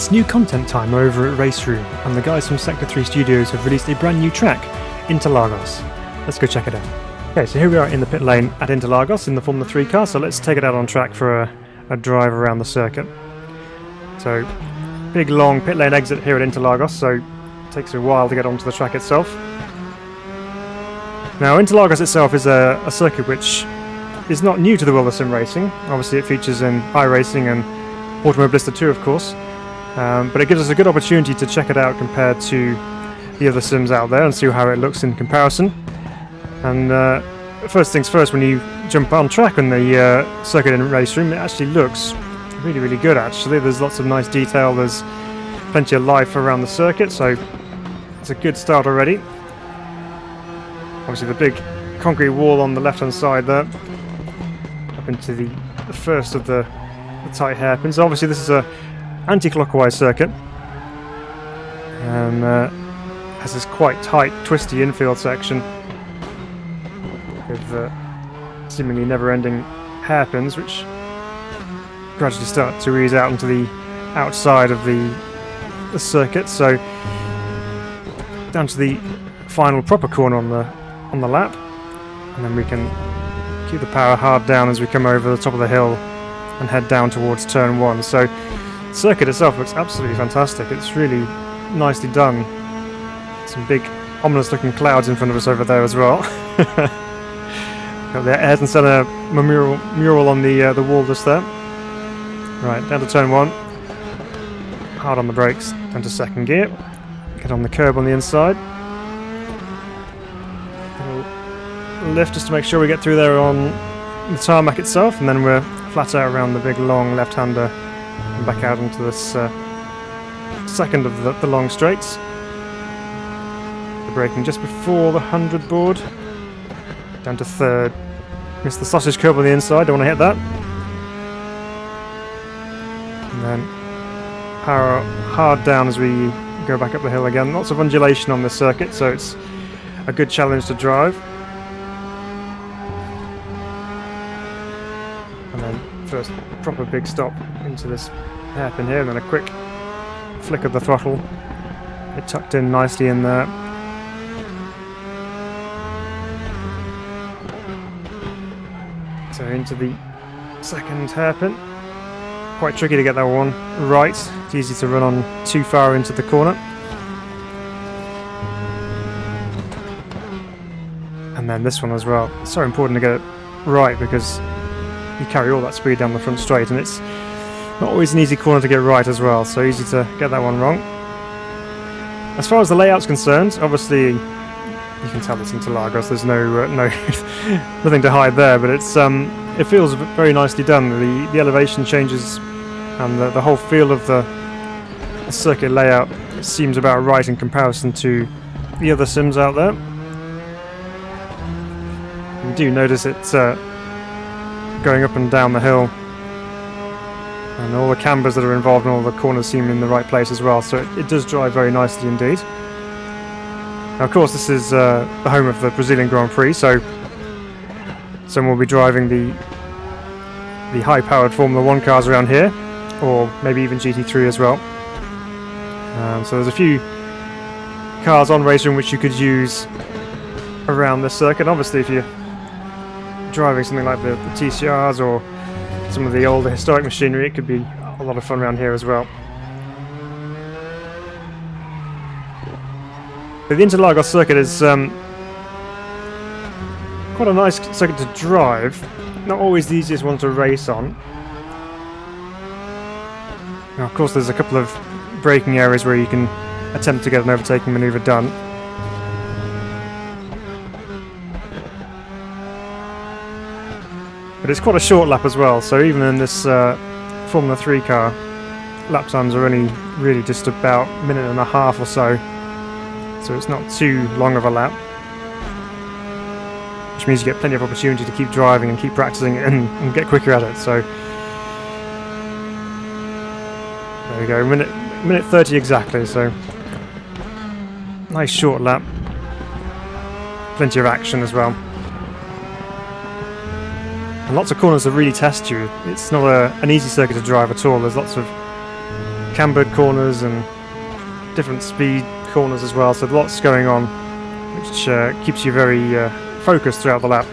It's new content time over at RaceRoom, and the guys from Sector 3 Studios have released a brand new track, Interlagos. Let's go check it out. Okay, so here we are in the pit lane at Interlagos in the Formula 3 car, so let's take it out on track for a drive around the circuit. So, big long pit lane exit here at Interlagos, so it takes a while to get onto the track itself. Now, Interlagos itself is a circuit which is not new to the world of sim racing. Obviously it features in iRacing and Automobilista 2, of course, but it gives us a good opportunity to check it out compared to the other sims out there and see how it looks in comparison. And first things first, when you jump on track on the circuit in RaceRoom, it actually looks really, really good actually. There's lots of nice detail, there's plenty of life around the circuit, so it's a good start already. Obviously the big concrete wall on the left hand side there, up into the first of the tight hairpins. Obviously this is a anti-clockwise circuit, and has this quite tight, twisty infield section with seemingly never-ending hairpins, which gradually start to ease out into the outside of the circuit. So down to the final proper corner on the lap, and then we can keep the power hard down as we come over the top of the hill and head down towards turn 1. So the circuit itself looks absolutely fantastic. It's really nicely done. Some big ominous looking clouds in front of us over there as well. Got the Ayrton Senna mural on the wall just there. Right, down to turn 1. Hard on the brakes, down to second gear. Get on the curb on the inside. Lift just to make sure we get through there on the tarmac itself, and then we're flat out around the big long left-hander and back out into this second of the long straights. The braking just before the 100 board, down to third. Missed the sausage curb on the inside, don't want to hit that. And then power hard down as we go back up the hill again. Lots of undulation on this circuit, so it's a good challenge to drive. And then first proper big stop into this hairpin here, and then a quick flick of the throttle. It tucked in nicely in there. So into the second hairpin. Quite tricky to get that one right. It's easy to run on too far into the corner. And then this one as well. It's so important to get it right because you carry all that speed down the front straight, and it's not always an easy corner to get right as well, so easy to get that one wrong. As far as the layout's concerned, obviously you can tell it's Interlagos, there's no nothing to hide there, but it's it feels very nicely done. The elevation changes and the whole feel of the circuit layout seems about right in comparison to the other sims out there. You do notice it's going up and down the hill, and all the cambers that are involved and all the corners seem in the right place as well, so it does drive very nicely indeed. Now, of course, this is the home of the Brazilian Grand Prix, so someone will be driving the high-powered Formula 1 cars around here, or maybe even GT3 as well. So there's a few cars on RaceRoom which you could use around this circuit. Obviously, if you're driving something like the TCRs or some of the older historic machinery, it could be a lot of fun around here as well. But the Interlagos circuit is quite a nice circuit to drive. Not always the easiest one to race on. Now, of course, there's a couple of braking areas where you can attempt to get an overtaking manoeuvre done. But it's quite a short lap as well, so even in this Formula 3 car, lap times are only really just about a minute and a half or so. So it's not too long of a lap, which means you get plenty of opportunity to keep driving and keep practicing it and get quicker at it. So there we go, minute 30 exactly, so nice short lap, plenty of action as well. And lots of corners that really test you. It's not an easy circuit to drive at all. There's lots of cambered corners and different speed corners as well, so lots going on, which keeps you very focused throughout the lap.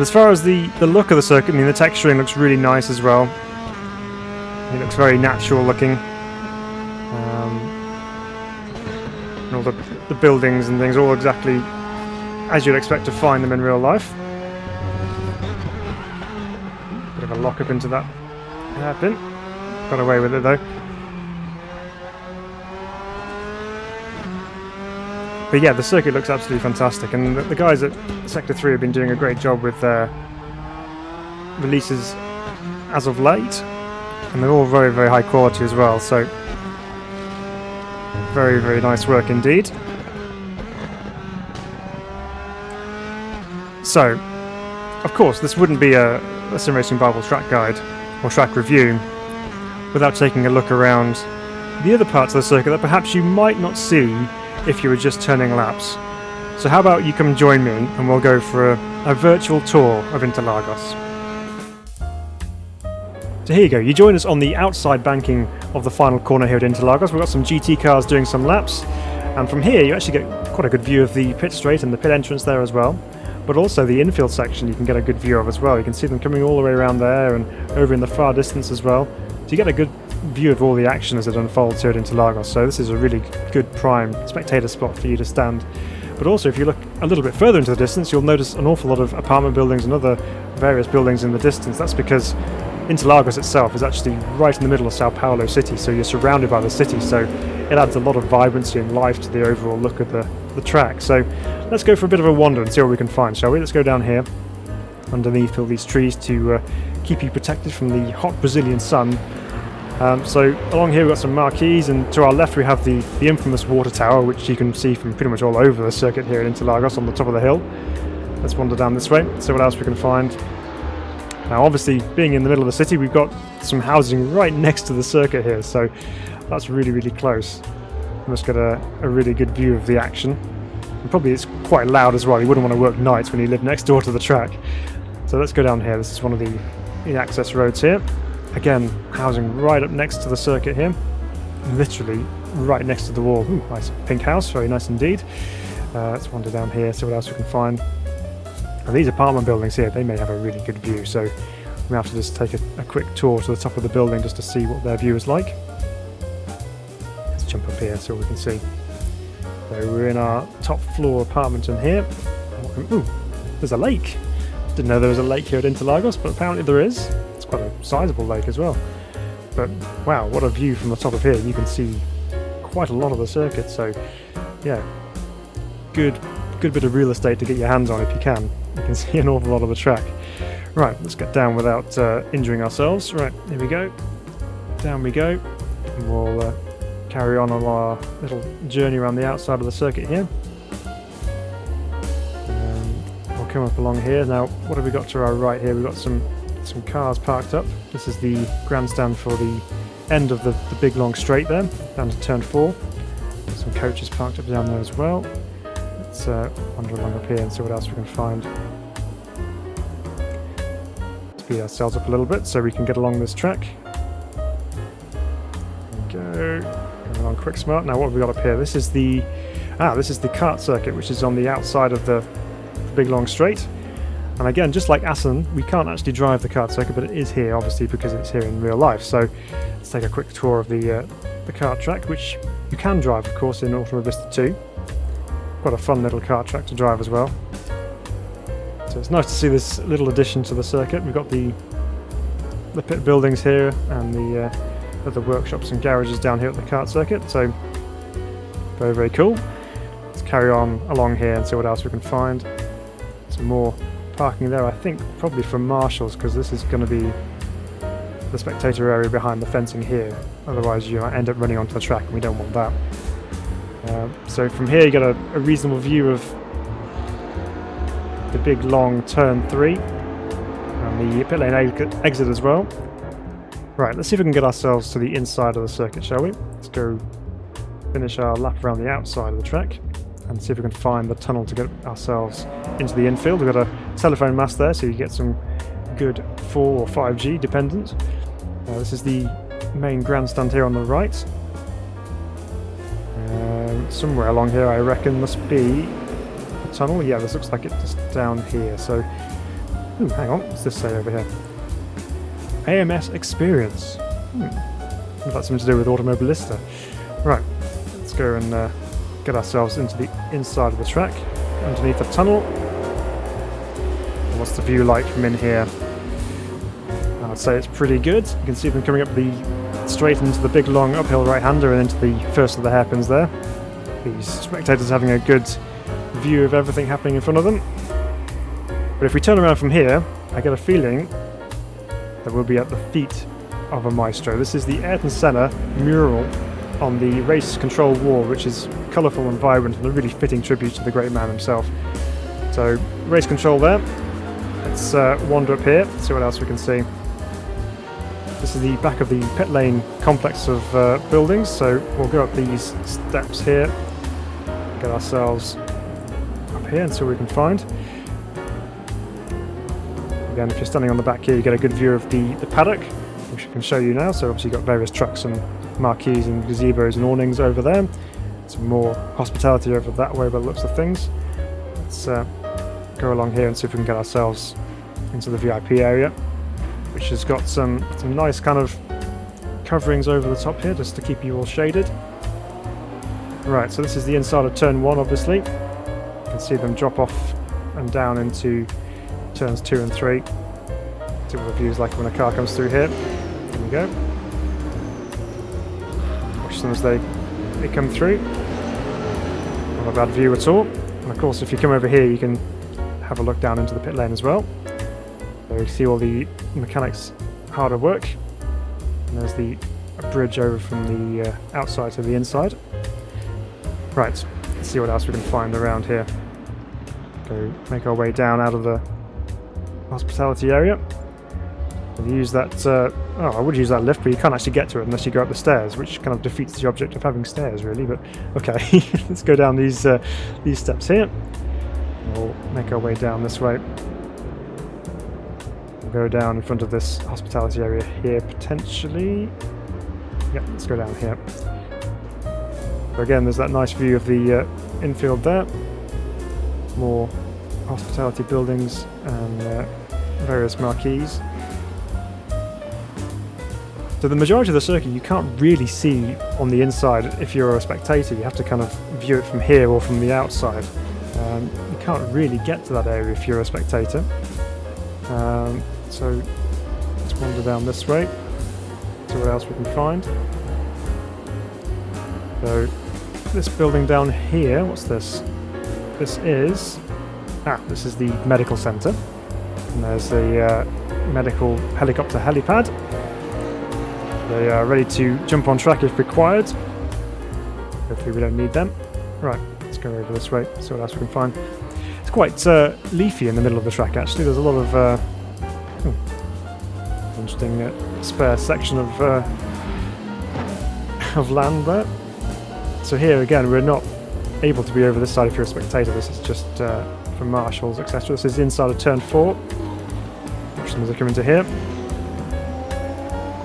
As far as the look of the circuit, I mean, the texturing looks really nice as well. It looks very natural looking. And all the buildings and things, all exactly as you'd expect to find them in real life. Bit of a lock up into that hairpin. Got away with it though. But yeah, the circuit looks absolutely fantastic, and the guys at Sector 3 have been doing a great job with their releases as of late, and they're all very, very high quality as well, so very, very nice work indeed. So, of course, this wouldn't be a Sim Racing Bible track guide or track review without taking a look around the other parts of the circuit that perhaps you might not see if you were just turning laps. So how about you come join me and we'll go for a virtual tour of Interlagos. So here you go, you join us on the outside banking of the final corner here at Interlagos. We've got some GT cars doing some laps, and from here you actually get quite a good view of the pit straight and the pit entrance there as well, but also the infield section you can get a good view of as well. You can see them coming all the way around there and over in the far distance as well, so you get a good view of all the action as it unfolds here at Interlagos. So this is a really good prime spectator spot for you to stand. But also, if you look a little bit further into the distance, you'll notice an awful lot of apartment buildings and other various buildings in the distance. That's because Interlagos itself is actually right in the middle of Sao Paulo city, so you're surrounded by the city, so it adds a lot of vibrancy and life to the overall look of the track. So let's go for a bit of a wander and see what we can find, shall we? Let's go down here underneath all these trees to keep you protected from the hot Brazilian sun. So along here we've got some marquees, and to our left we have the infamous water tower, which you can see from pretty much all over the circuit here at Interlagos on the top of the hill. Let's wander down this way, see what else we can find. Now obviously, being in the middle of the city, we've got some housing right next to the circuit here, so that's really, really close. You must get a really good view of the action. And probably it's quite loud as well. You wouldn't want to work nights when you live next door to the track. So let's go down here. This is one of the access roads here. Again, housing right up next to the circuit here. Literally right next to the wall. Ooh, nice pink house, very nice indeed. Let's wander down here, see what else we can find. And these apartment buildings here, they may have a really good view, so we have to just take a quick tour to the top of the building just to see what their view is like. Let's jump up here so we can see. So we're in our top floor apartment in here. Ooh, there's a lake. Didn't know there was a lake here at Interlagos, but apparently there is. It's quite a sizable lake as well. But wow, what a view from the top of here. You can see quite a lot of the circuit, so yeah, good bit of real estate to get your hands on if you can. You can see an awful lot of the track. Right, let's get down without injuring ourselves. Right, here we go. Down we go. And we'll carry on our little journey around the outside of the circuit here. We'll come up along here. Now, what have we got to our right here? We've got some cars parked up. This is the grandstand for the end of the big long straight there, down to turn 4. Some coaches parked up down there as well. Let's wander along up here and see what else we can find. Speed ourselves up a little bit so we can get along this track. There we go. Going along quick smart. Now what have we got up here? This is the kart circuit, which is on the outside of the big long straight. And again, just like Assen, we can't actually drive the kart circuit, but it is here obviously because it's here in real life. So let's take a quick tour of the kart track, which you can drive of course in Automobilista 2. Quite a fun little kart track to drive as well. So it's nice to see this little addition to the circuit. We've got the pit buildings here and the other workshops and garages down here at the kart circuit. So very, very cool. Let's carry on along here and see what else we can find. Some more parking there, I think probably from marshals, because this is going to be the spectator area behind the fencing here. Otherwise you might end up running onto the track and we don't want that. So from here you get a reasonable view of the big long turn 3 and the pit lane exit as well. Right, let's see if we can get ourselves to the inside of the circuit, shall we? Let's go finish our lap around the outside of the track and see if we can find the tunnel to get ourselves into the infield. We've got a telephone mast there so you get some good 4 or 5G dependent. This is the main grandstand here on the right. Somewhere along here I reckon must be a tunnel. Yeah, this looks like it's just down here. So, ooh, hang on, what's this say over here? AMS Experience. That's something to do with Automobilista. Right, let's go and get ourselves into the inside of the track, underneath the tunnel. What's the view like from in here? I'd say it's pretty good. You can see them coming up straight into the big long uphill right-hander and into the first of the hairpins there. These spectators having a good view of everything happening in front of them. But if we turn around from here, I get a feeling that we'll be at the feet of a maestro. This is the Ayrton Senna mural on the race control wall, which is colourful and vibrant and a really fitting tribute to the great man himself. So, race control there. Let's wander up here, see what else we can see. This is the back of the pit lane complex of buildings, so we'll go up these steps here, get ourselves up here and see what we can find. Again, if you're standing on the back here, you get a good view of the paddock, which I can show you now. So obviously you've got various trucks and marquees and gazebos and awnings over there. Some more hospitality over that way by the looks of things. Let's go along here and see if we can get ourselves into the VIP area, which has got some nice kind of coverings over the top here just to keep you all shaded. Right, so this is the inside of turn 1 obviously. You can see them drop off and down into turns 2 and 3. See what the view's like when a car comes through here. There we go. Watch them as they come through. Not a bad view at all. And of course if you come over here you can have a look down into the pit lane as well. There you see all the mechanics hard at work. And there's the bridge over from the outside to the inside. Right, let's see what else we can find around here. Go make our way down out of the hospitality area. And use that, I would use that lift, but you can't actually get to it unless you go up the stairs, which kind of defeats the object of having stairs really, but okay. Let's go down these steps here. We'll make our way down this way. We'll go down in front of this hospitality area here potentially. Yeah, let's go down here. So again, there's that nice view of the infield there. More hospitality buildings and various marquees. So the majority of the circuit you can't really see on the inside if you're a spectator. You have to kind of view it from here or from the outside. You can't really get to that area if you're a spectator. So let's wander down this way, see what else we can find. So this building down here, what's this? This is the medical centre. And there's the medical helicopter helipad. They are ready to jump on track if required. Hopefully we don't need them. Right, let's go over this way, see what else we can find. It's quite leafy in the middle of the track actually. There's a lot of interesting spare section of land there. So here again we're not able to be over this side if you're a spectator. This is just for marshals, etc. This is inside of turn 4. Watch them as they come into here.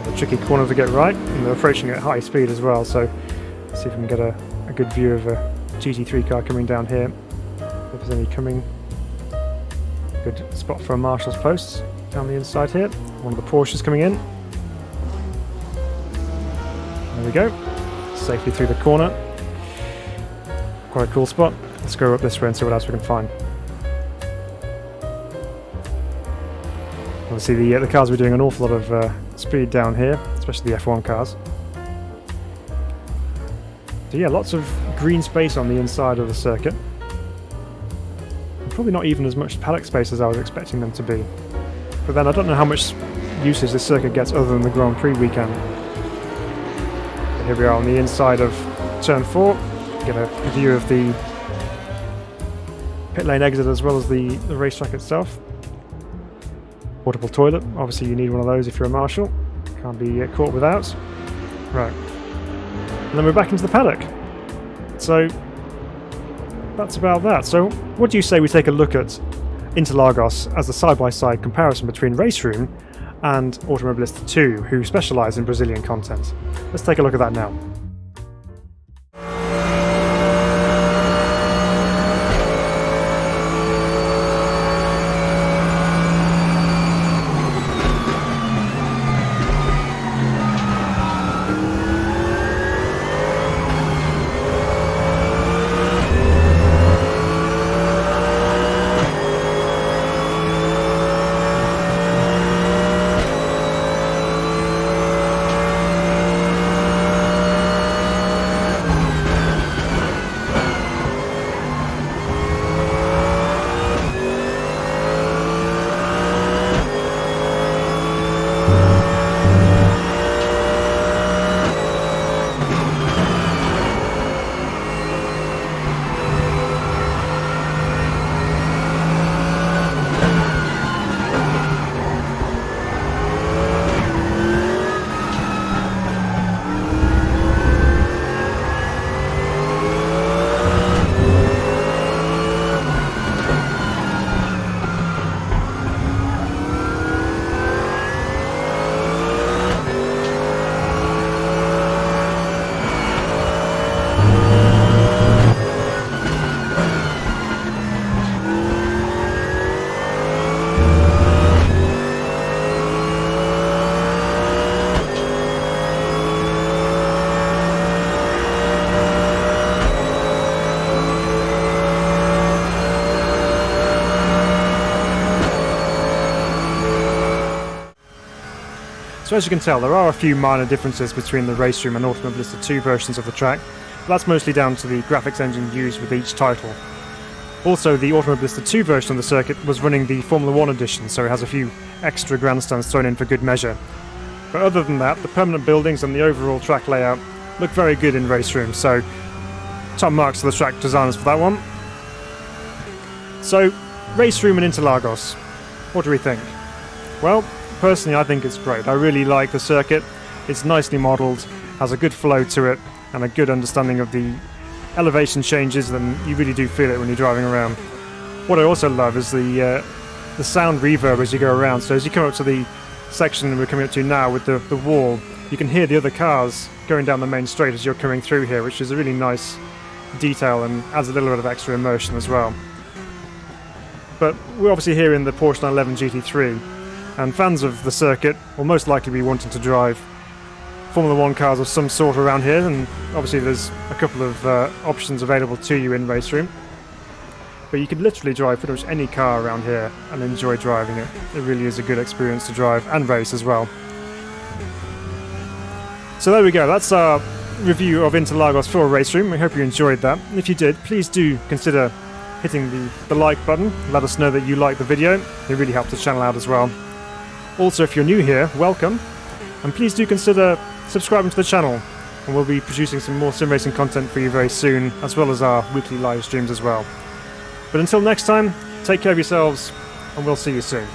A tricky corner to get right, and they're approaching at high speed as well, so let's see if we can get a good view of a GT3 car coming down here. If there's any coming. Good spot for a marshal's post down the inside here. One of the Porsches coming in. There we go. Safely through the corner. Quite a cool spot. Let's go up this way and see what else we can find. Obviously the cars were doing an awful lot of speed down here, especially the F1 cars. So yeah, lots of green space on the inside of the circuit. And probably not even as much paddock space as I was expecting them to be. But then I don't know how much usage this circuit gets other than the Grand Prix weekend. But here we are on the inside of turn 4. Get a view of the pit lane exit as well as the racetrack itself. Portable toilet, obviously you need one of those if you're a marshal. Can't be caught without. Right. And then we're back into the paddock. So that's about that. So what do you say we take a look at Interlagos as a side-by-side comparison between RaceRoom and Automobilista 2, who specialise in Brazilian content. Let's take a look at that now. So as you can tell, there are a few minor differences between the RaceRoom and Automobilista 2 versions of the track, but that's mostly down to the graphics engine used with each title. Also, the Automobilista 2 version of the circuit was running the Formula 1 edition, so it has a few extra grandstands thrown in for good measure. But other than that, the permanent buildings and the overall track layout look very good in RaceRoom, so top marks to the track designers for that one. So, RaceRoom and Interlagos, what do we think? Well, personally I think it's great. I really like the circuit. It's nicely modelled, has a good flow to it, and a good understanding of the elevation changes, and you really do feel it when you're driving around. What I also love is the sound reverb as you go around. So as you come up to the section we're coming up to now with the wall, you can hear the other cars going down the main straight as you're coming through here, which is a really nice detail and adds a little bit of extra emotion as well. But we're obviously here in the Porsche 911 GT3, and fans of the circuit will most likely be wanting to drive Formula 1 cars of some sort around here, and obviously there's a couple of options available to you in RaceRoom. But you could literally drive pretty much any car around here and enjoy driving it. It really is a good experience to drive and race as well. So there we go, that's our review of Interlagos for RaceRoom. We hope you enjoyed that. And if you did, please do consider hitting the like button. Let us know that you like the video. It really helps the channel out as well. Also, if you're new here, welcome, and please do consider subscribing to the channel, and we'll be producing some more sim racing content for you very soon, as well as our weekly live streams as well. But until next time, take care of yourselves, and we'll see you soon.